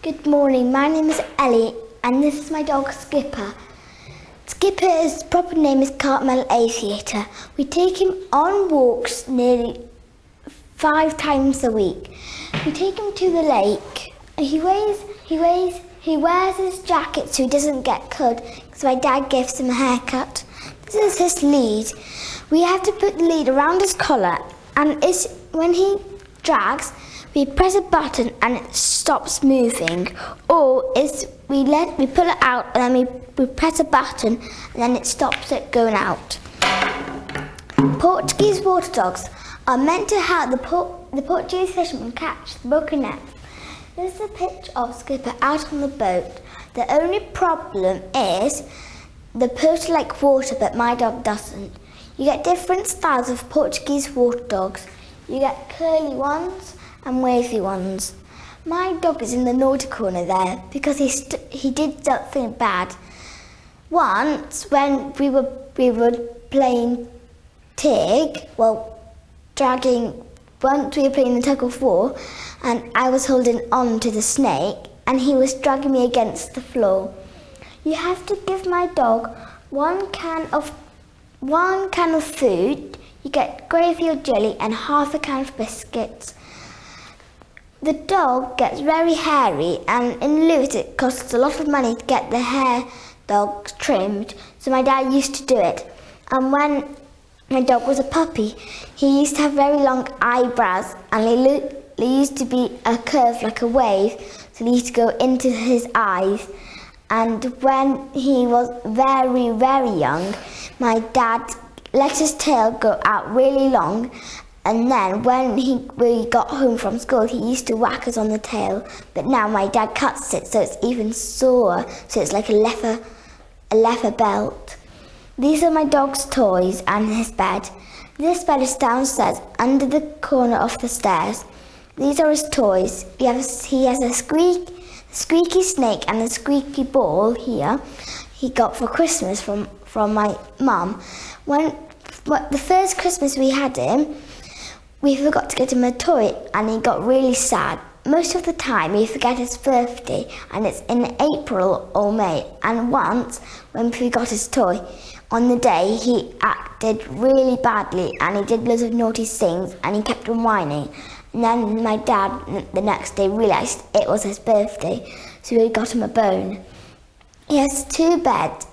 Good morning, my name is Ellie and this is my dog Skipper. Skipper's proper name is Cartmel Aviator. We take him on walks nearly 5 times a week. We take him to the lake. He wears his jacket so he doesn't get cold because my dad gives him a haircut. This is his lead. We have to put the lead around his collar and when he drags, we press a button and it stops moving, or we pull it out and then we press a button and then it stops it going out. Portuguese water dogs are meant to help the Portuguese fishermen catch the broken nets. This is a picture of Skipper out on the boat. The only problem is the poster like water, but my dog doesn't. You get different styles of Portuguese water dogs. You get curly ones and wavy ones. My dog is in the naughty corner there because he did something bad. Once when we were playing once we were playing the tug of war and I was holding on to the snake and he was dragging me against the floor. You have to give my dog one can of food. You get gravy or jelly and half a can of biscuits. The dog gets very hairy and in Lewis it costs a lot of money to get the hair dog trimmed, so my dad used to do it. And when my dog was a puppy, he used to have very long eyebrows and they used to be a curve like a wave, so they used to go into his eyes. And when he was very, very young, my dad let his tail go out really long, and then when we got home from school, he used to whack us on the tail. But now my dad cuts it so it's even sore, so it's like a leather belt. These are my dog's toys and his bed. This bed is downstairs under the corner of the stairs. These are his toys. He has a squeaky snake and a squeaky ball here he got for Christmas from my mum. The first Christmas we had him, we forgot to get him a toy and he got really sad. Most of the time we forget his birthday and it's in April or May, and once when we got his toy, on the day he acted really badly and he did loads of naughty things and he kept on whining. And then my dad the next day realised it was his birthday, so we got him a bone. He has 2 beds.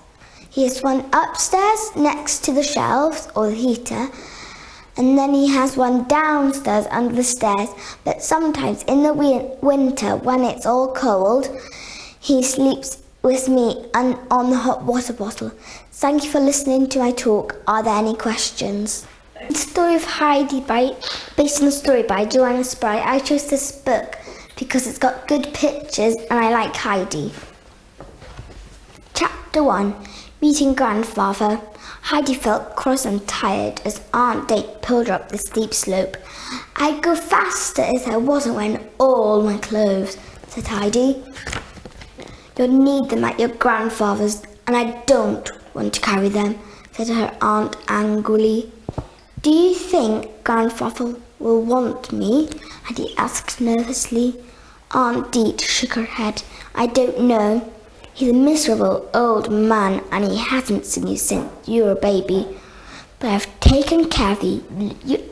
He has one upstairs next to the shelves or the heater, and then he has one downstairs under the stairs, but sometimes in the winter when it's all cold, he sleeps with me on the hot water bottle. Thank you for listening to my talk. Are there any questions? The story of Heidi based on the story by Joanna Spry. I chose this book because it's got good pictures and I like Heidi. Chapter 1. Meeting Grandfather. Heidi felt cross and tired as Aunt Date pulled her up the steep slope. I'd go faster if I wasn't wearing all my clothes, said Heidi. You'll need them at your grandfather's and I don't want to carry them, said her aunt angrily. Do you think Grandfather will want me? Heidi asked nervously. Aunt Dete shook her head. I don't know. He's a miserable old man and he hasn't seen you since you were a baby. But I've taken care of you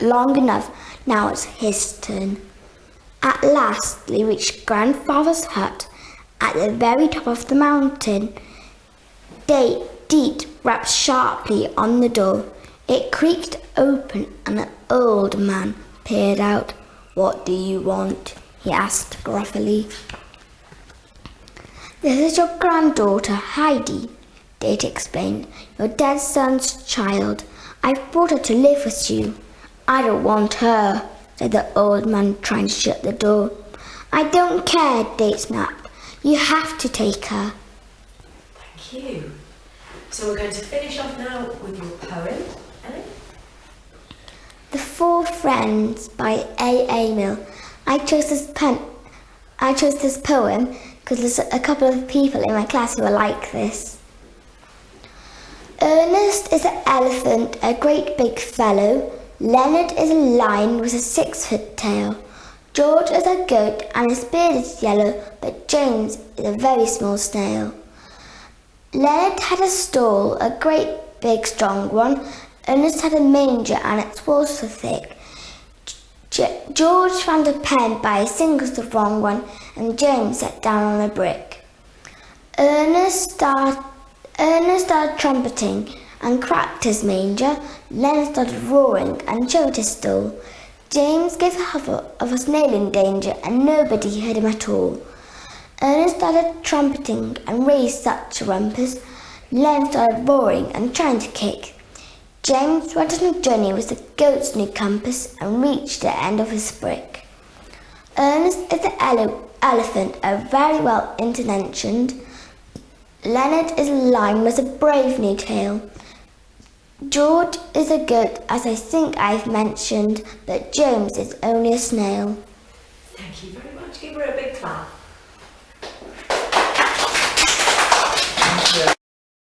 long enough. Now it's his turn. At last they reached Grandfather's hut at the very top of the mountain. Dete rapped sharply on the door. It creaked open and an old man peered out. What do you want? He asked gruffly. This is your granddaughter, Heidi, Date explained. Your dead son's child. I've brought her to live with you. I don't want her, said the old man, trying to shut the door. I don't care, Date snapped. You have to take her. Thank you. So we're going to finish off now with your poem, Ellie. The Four Friends by A. Mill. I chose this poem because there's a couple of people in my class who are like this. Ernest is an elephant, a great big fellow. Leonard is a lion with a 6-foot tail. George is a goat and his beard is yellow, but James is a very small snail. Leonard had a stall, a great big strong one. Ernest had a manger and its walls were thick. George found a pen by his fingers the wrong one, and James sat down on a brick. Ernest started trumpeting and cracked his manger. Leonard started roaring and showed his stall. James gave a hover of a snail in danger, and nobody heard him at all. Ernest started trumpeting and raised such a rumpus. Leonard started roaring and trying to kick. James went on a journey with the goat's new compass and reached the end of his brick. Ernest is the elephant, a very well intentioned. Leonard is a lion with a brave new tail. George is a goat, as I think I've mentioned, but James is only a snail. Thank you very much. Give her a big clap.